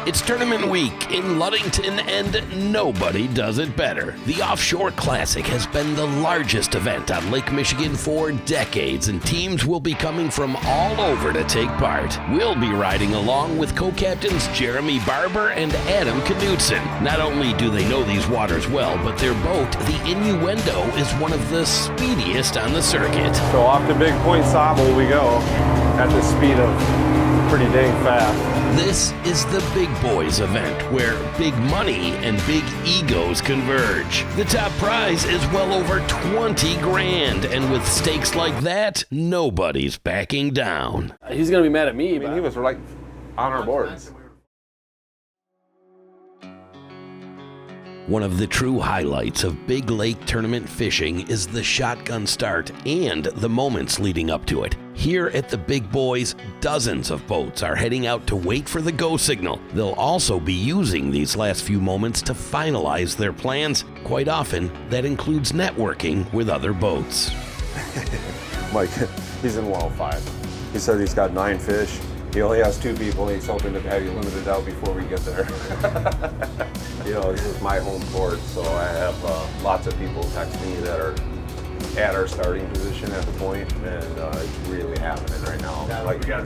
It's tournament week in Ludington, and nobody does it better. The Offshore Classic has been the largest event on Lake Michigan for decades, and teams will be coming from all over to take part. We'll be riding along with co-captains Jeremy Barber and Adam Knudson. Not only do they know these waters well, but their boat, the Innuendo, is one of the speediest on the circuit. So off to Big Point Sable we go at the speed of pretty dang fast. This is the Big Boys event, where big money and big egos converge. The top prize is well over 20 grand, and with stakes like that, nobody's backing down. He's gonna be mad at me. I mean, he was like on our boards. One of the true highlights of big lake tournament fishing is the shotgun start and the moments leading up to it. Here at the Big Boys, dozens of boats are heading out to wait for the go signal. They'll also be using these last few moments to finalize their plans. Quite often, that includes networking with other boats. Mike, he's in well 5. He said he's got 9 fish. He only has 2 people, and he's hoping to have you limited out before we get there. You know, this is my home port, so I have lots of people text me that are at our starting position at the point, and it's really happening right now. Like 5,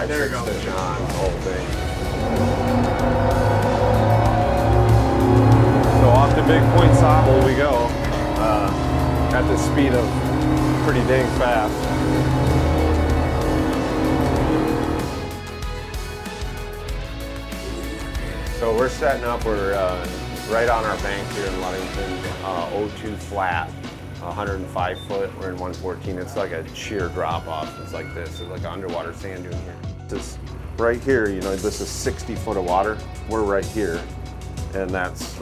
6 fish on the whole thing. So off to Big Point Sable we go at the speed of pretty dang fast. So we're setting up, we're right on our bank here in Ludington, 02 flat, 105 foot, we're in 114. It's like a sheer drop off. It's like this, it's like an underwater sand dune here. This right here, you know, this is 60 foot of water. We're right here, and that's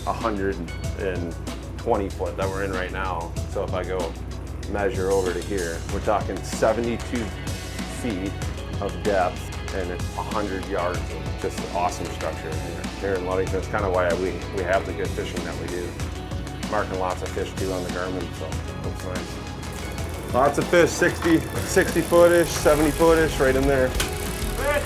120 foot that we're in right now. So if I go measure over to here, we're talking 72 feet of depth, and it's 100 yards of just awesome structure here in Ludington. It's kind of why we have the good fishing that we do. Marking lots of fish too on the Garmin, so looks nice. Lots of fish, 60 foot-ish, 70 foot-ish, right in there.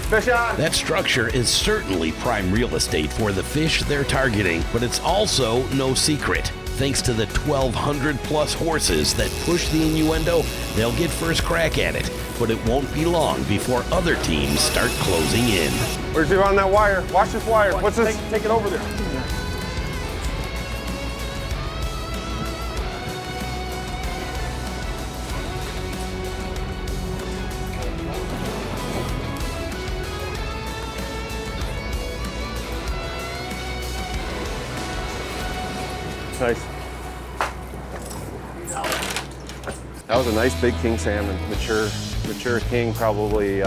Fish on! That structure is certainly prime real estate for the fish they're targeting, but it's also no secret. Thanks to the 1,200 plus horses that push the Innuendo, they'll get first crack at it, but it won't be long before other teams start closing in. Where's he on that wire? Watch this wire. What's this? Take it over there. Nice. That was a nice big king salmon, mature king, probably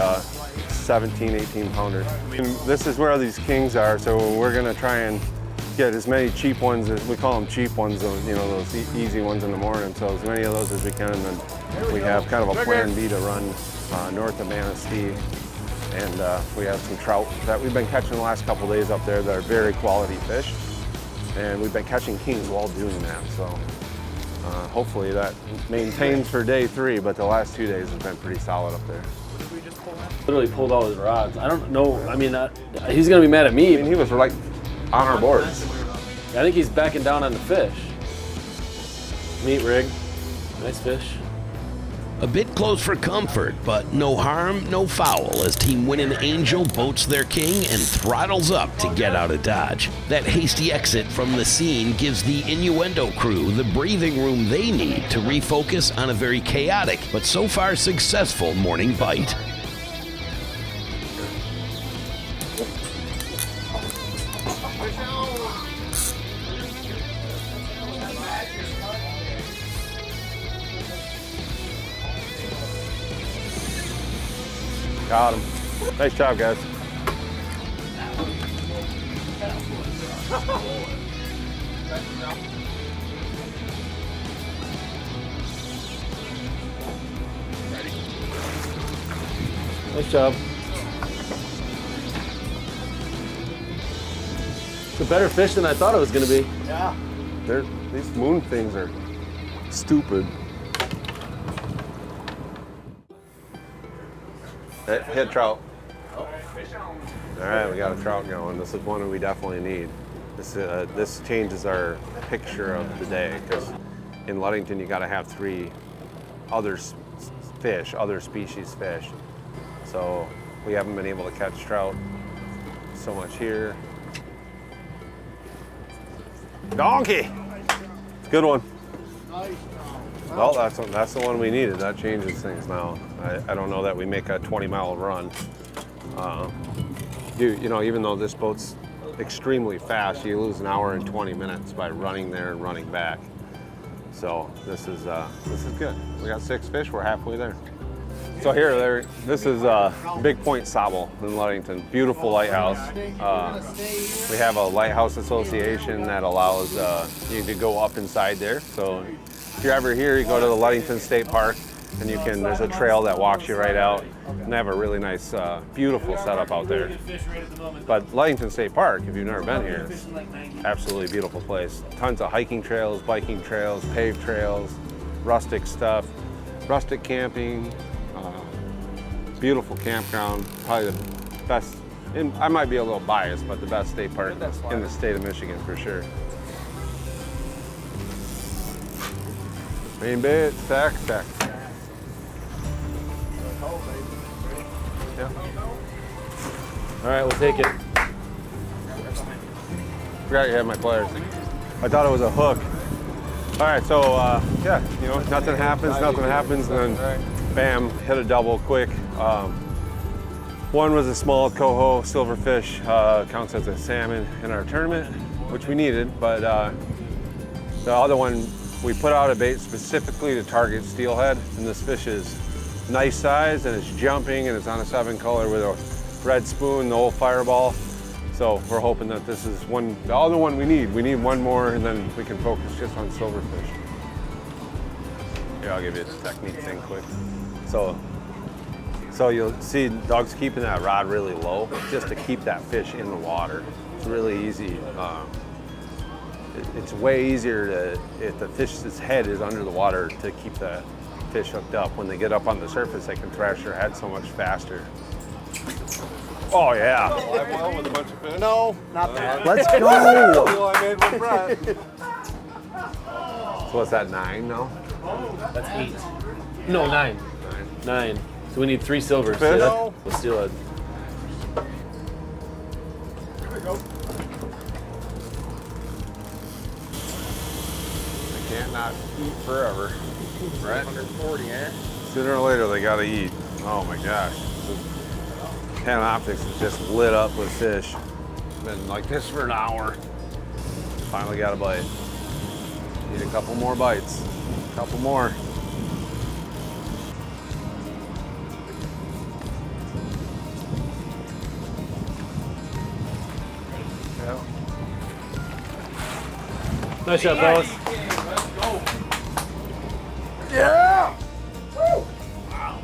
17, 18 pounder. And this is where these kings are, so we're gonna try and get as many cheap ones, as we call them cheap ones, you know, those easy ones in the morning, so as many of those as we can, and then we have kind of a plan B to run north of Manistee, and we have some trout that we've been catching the last couple days up there that are very quality fish. And we've been catching kings while doing that, so hopefully that maintains for day 3, but the last 2 days have been pretty solid up there. Literally pulled all his rods. I don't know, I mean, he's gonna be mad at me. I mean, he was like on our boards. I think he's backing down on the fish. Neat rig, nice fish. A bit close for comfort, but no harm, no foul, as Team Winning Angel boats their king and throttles up to get out of Dodge. That hasty exit from the scene gives the Innuendo crew the breathing room they need to refocus on a very chaotic, but so far successful morning bite. Got him. Nice job, guys. Nice job. It's a better fish than I thought it was gonna be. Yeah. These moon things are stupid. Head trout. All right, we got a trout going. This is one we definitely need. This changes our picture of the day, because in Ludington you got to have 3 other species fish. So we haven't been able to catch trout so much here. Donkey! Good one. Well, that's the one we needed. That changes things now. I don't know that we make a 20-mile run. You know, even though this boat's extremely fast, you lose an hour and 20 minutes by running there and running back. So this is good. We got 6 fish. We're halfway there. So this is Big Point Sable in Ludington. Beautiful lighthouse. We have a lighthouse association that allows you to go up inside there. So if you're ever here, you go to the Ludington State Park, and there's a trail that walks you right out, and they have a really nice, beautiful setup out there. But Ludington State Park, if you've never been here, it's absolutely beautiful place. Tons of hiking trails, biking trails, paved trails, rustic stuff, rustic camping, beautiful campground, probably the best, and I might be a little biased, but the best state park in the state of Michigan for sure. Main bait, stack. Yeah. All right, we'll take it. Forgot you had my pliers. I thought it was a hook. All right, so yeah, you know, nothing happens, and then bam, hit a double quick. One was a small coho silverfish, counts as a salmon in our tournament, which we needed, but the other one, we put out a bait specifically to target steelhead, and this fish is nice size, and it's jumping, and it's on a 7 color with a red spoon, the old fireball. So we're hoping that this is the other one we need. We need one more, and then we can focus just on silverfish. Here, I'll give you a technique thing quick. So you'll see Doug's keeping that rod really low just to keep that fish in the water. It's really easy. It's way easier if the fish's head is under the water to keep the fish hooked up. When they get up on the surface, they can thrash their head so much faster. Oh yeah. Live well with a bunch of fish. No, not that. Let's go. I made with Brett. So what's that, 9 now? That's 8. No, 9. 9. So we need 3 silvers. Fish? We'll steal it. Here we go. They can't not eat forever, right? 140, eh? Sooner or later, they gotta eat. Oh my gosh. Panoptics is just lit up with fish. Been like this for an hour. Finally got a bite. Need a couple more bites. A couple more. Yeah. Nice shot, fellas. Let's go. Yeah! Woo! Wow.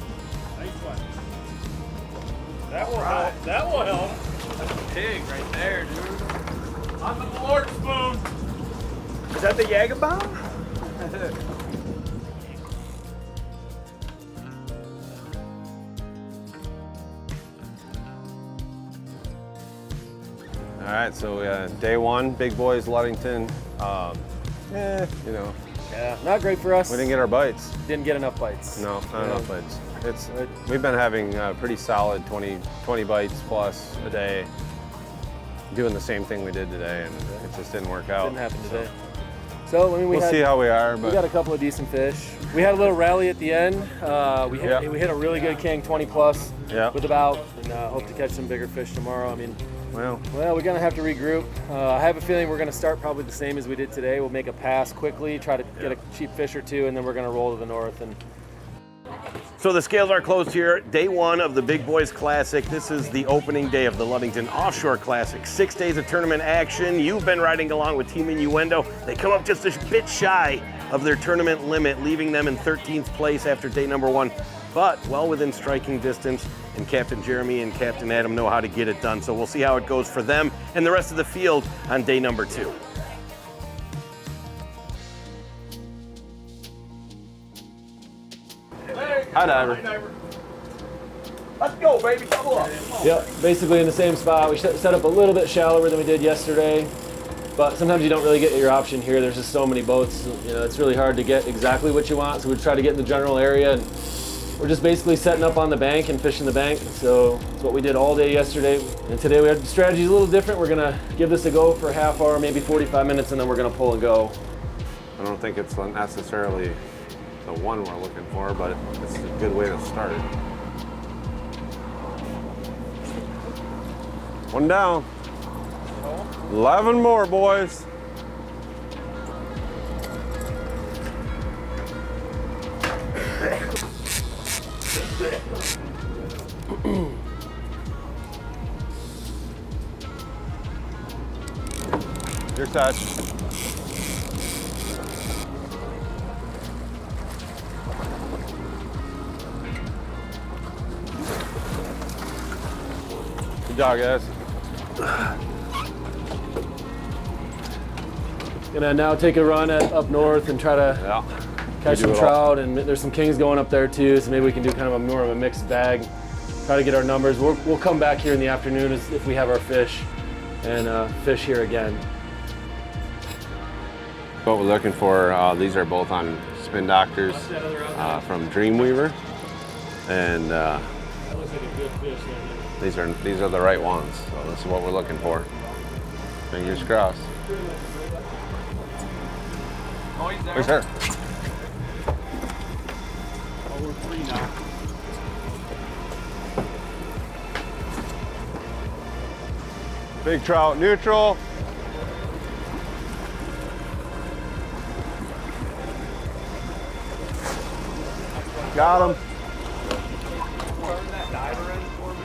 Nice one. That will help. That will help. That's a pig right there, dude. On the Lord spoon. Is that the Jägerbomb? All right, so day 1, Big Boys, Ludington. You know, Yeah, not great for us. we didn't get our bites. Didn't get enough bites. No, not enough bites. We've been having pretty solid 20 bites plus a day, doing the same thing we did today, and it just didn't work out. Didn't happen today. So I mean, We'll see how we are, we but got a couple of decent fish. We had a little rally at the end. We hit a really good king, 20 plus with about, and hope to catch some bigger fish tomorrow. I mean, well, we're gonna have to regroup. I have a feeling we're gonna start probably the same as we did today. We'll make a pass quickly, try to get a cheap fish or two, and then we're gonna roll to the north. And So the scales are closed here. Day 1 of the Big Boys Classic. This is the opening day of the Ludington Offshore Classic. 6 days of tournament action. You've been riding along with Team Innuendo. They come up just a bit shy of their tournament limit, leaving them in 13th place after day number 1, but well within striking distance. And Captain Jeremy and Captain Adam know how to get it done. So we'll see how it goes for them and the rest of the field on day number 2. hi, diver. Let's go, baby, double up. Yep, basically in the same spot. We set up a little bit shallower than we did yesterday, but sometimes you don't really get your option here. There's just so many boats, you know, it's really hard to get exactly what you want, so we try to get in the general area, and we're just basically setting up on the bank and fishing the bank. So it's what we did all day yesterday, and today we had the strategy a little different. We're gonna give this a go for a half hour, maybe 45 minutes, and then we're gonna pull and go. I don't think it's necessarily the one we're looking for, but it's a good way to start. One down. 11 more, boys. Your touch. Good job, guys. Gonna now take a run up north and try to catch some trout, and there's some kings going up there too, so maybe we can do kind of more of a mixed bag. Try to get our numbers. We'll come back here in the afternoon if we have our fish, and fish here again. What we're looking for, these are both on Spin Doctors from Dreamweaver, and That looks like a good fish there. these are the right ones. So this is what we're looking for. Fingers crossed. Oh, he's there. Where's her? Oh, we're 3 now. Big trout, neutral. Got him. Turn that diver in for me.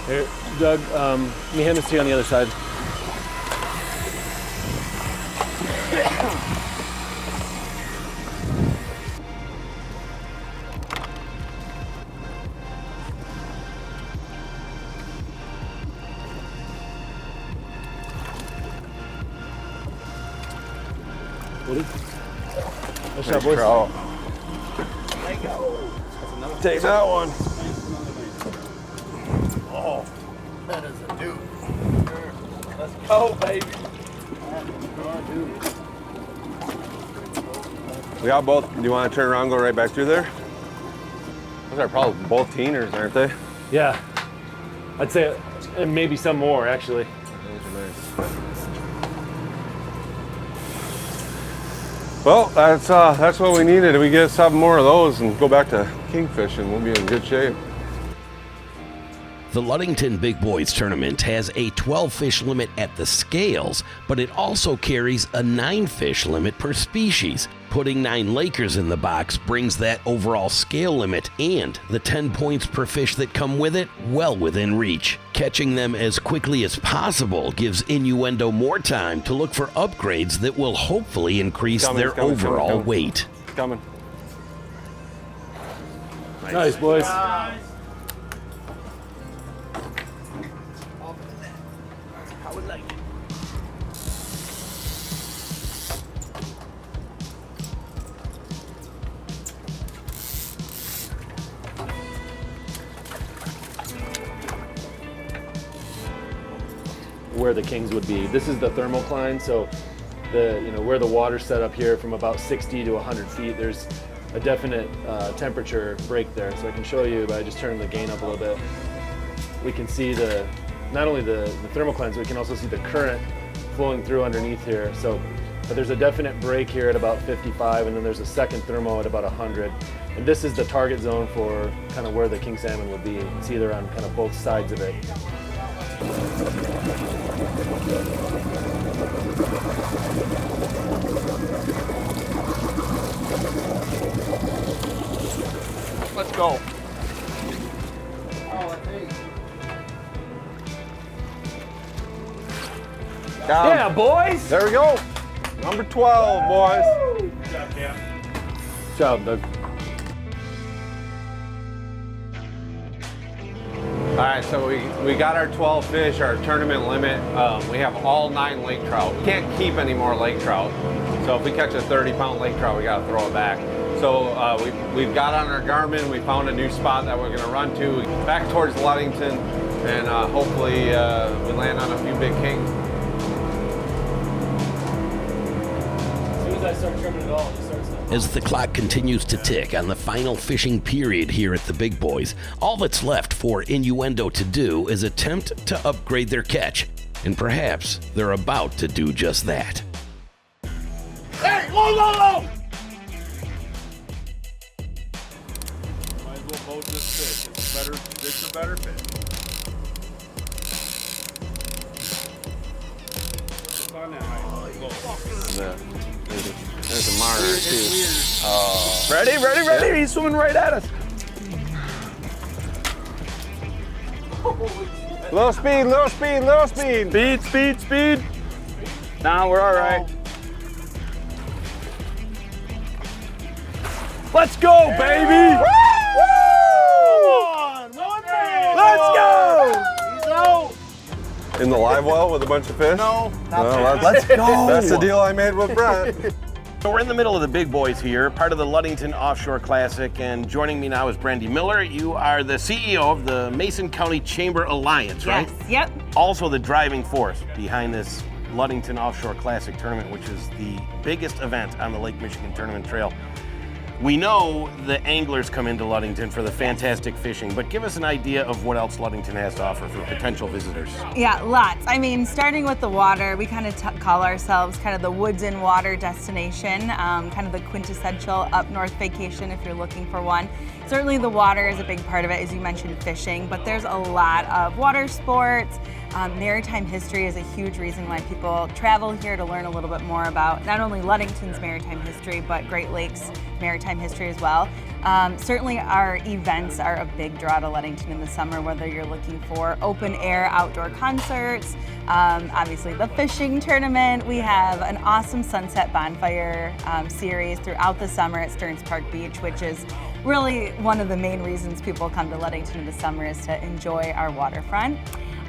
Here, Doug, let me hand this to you on the other side. Woody? Nice shot, boys. Trout. Take that one. Oh, that is a dude. Let's go, baby. We got both. Do you want to turn around and go right back through there? Those are probably both teeners, aren't they? Yeah, I'd say, and maybe some more actually. Those are nice. Well, that's what we needed. We get 7 more of those and go back to kingfish, and we'll be in good shape. The Ludington Big Boys Tournament has a 12-fish limit at the scales, but it also carries a 9-fish limit per species. Putting 9 Lakers in the box brings that overall scale limit and the 10 points per fish that come with it well within reach. Catching them as quickly as possible gives Innuendo more time to look for upgrades that will hopefully increase their overall weight. Coming. Nice, boys. Where the kings would be. This is the thermocline, so where the water's set up here from about 60 to 100 feet, there's a definite temperature break there. So I can show you by just turning the gain up a little bit. We can see not only the thermoclines, we can also see the current flowing through underneath here. But there's a definite break here at about 55, and then there's a second thermo at about 100. And this is the target zone for kind of where the king salmon would be. You can see they're on kind of both sides of it. Let's go. Yeah, boys! There we go. Number 12, boys. Good job, Cam. Good job, Doug. All right, so we got our 12 fish, our tournament limit. We have all 9 lake trout. We can't keep any more lake trout. So if we catch a 30-pound lake trout, we got to throw it back. So we've got on our Garmin, we found a new spot that we're going to run to back towards Ludington, and hopefully we land on a few big kings. As soon as I start trimming it all, it starts to... As the clock continues to tick on the final fishing period here at the Big Boys, all that's left for Innuendo to do is attempt to upgrade their catch. And perhaps they're about to do just that. Hey, low! Might as well boat this fish. It's a better fish. It's on that high. There's a monitor too. Oh. Ready? Yeah. He's swimming right at us. Little speed. Speed. Nah, we're all right. Let's go, baby! Come on! Let's go! He's out! In the live well with a bunch of fish? No, Let's go! That's the deal I made with Brett. So we're in the middle of the Big Boys here, part of the Ludington Offshore Classic, and joining me now is Brandy Miller. You are the CEO of the Mason County Chamber Alliance, right? Yes, yep. Also the driving force behind this Ludington Offshore Classic tournament, which is the biggest event on the Lake Michigan Tournament Trail. We know the anglers come into Ludington for the fantastic fishing, but give us an idea of what else Ludington has to offer for potential visitors. Yeah, lots. I mean, starting with the water, we kind of call ourselves kind of the woods and water destination, kind of the quintessential up north vacation if you're looking for one. Certainly the water is a big part of it, as you mentioned, fishing, but there's a lot of water sports. Maritime history is a huge reason why people travel here to learn a little bit more about not only Ludington's maritime history, but Great Lakes maritime history as well. Certainly our events are a big draw to Ludington in the summer, whether you're looking for open air outdoor concerts, obviously the fishing tournament. We have an awesome sunset bonfire series throughout the summer at Stearns Park Beach, which is really one of the main reasons people come to Ludington in the summer, is to enjoy our waterfront.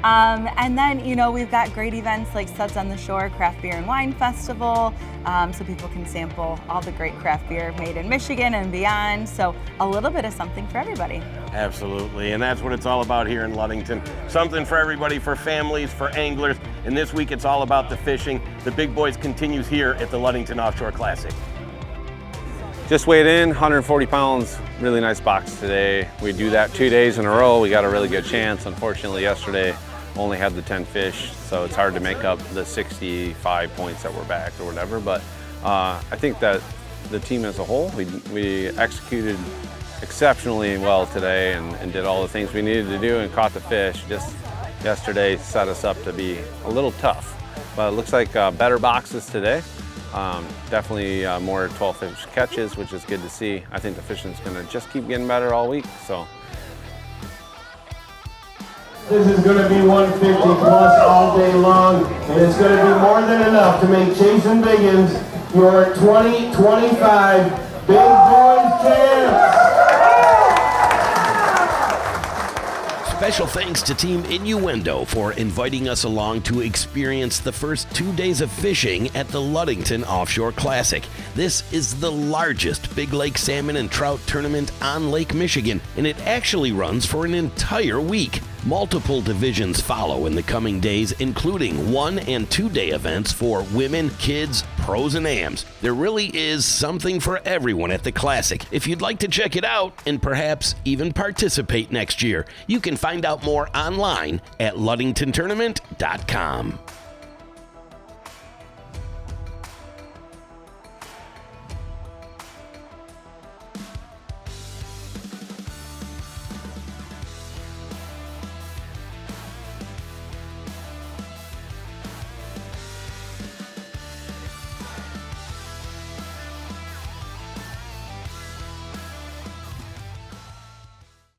And then, you know, we've got great events like Suds on the Shore Craft Beer and Wine Festival, so people can sample all the great craft beer made in Michigan and beyond. So a little bit of something for everybody. Absolutely, and that's what it's all about here in Ludington. Something for everybody, for families, for anglers, and this week it's all about the fishing. The Big Boys continues here at the Ludington Offshore Classic. Just weighed in, 140 pounds, really nice box today. We do that 2 days in a row. We got a really good chance. Unfortunately, yesterday only had the 10 fish, so it's hard to make up the 65 points that were back or whatever. But I think that the team as a whole, we executed exceptionally well today and did all the things we needed to do and caught the fish. Just yesterday set us up to be a little tough. But it looks like better boxes today. Definitely more 12-inch catches, which is good to see. I think the fishing's going to just keep getting better all week. So. This is going to be 150 plus all day long, and it's going to be more than enough to make Jason Biggins your 2025 Big Boys champs. Special thanks to Team Innuendo for inviting us along to experience the first 2 days of fishing at the Ludington Offshore Classic. This is the largest big lake salmon and trout tournament on Lake Michigan, and it actually runs for an entire week. Multiple divisions follow in the coming days, including 1 and 2 day events for women, kids, pros, and AMs. There really is something for everyone at the Classic. If you'd like to check it out and perhaps even participate next year, you can find out more online at ludingtontournament.com.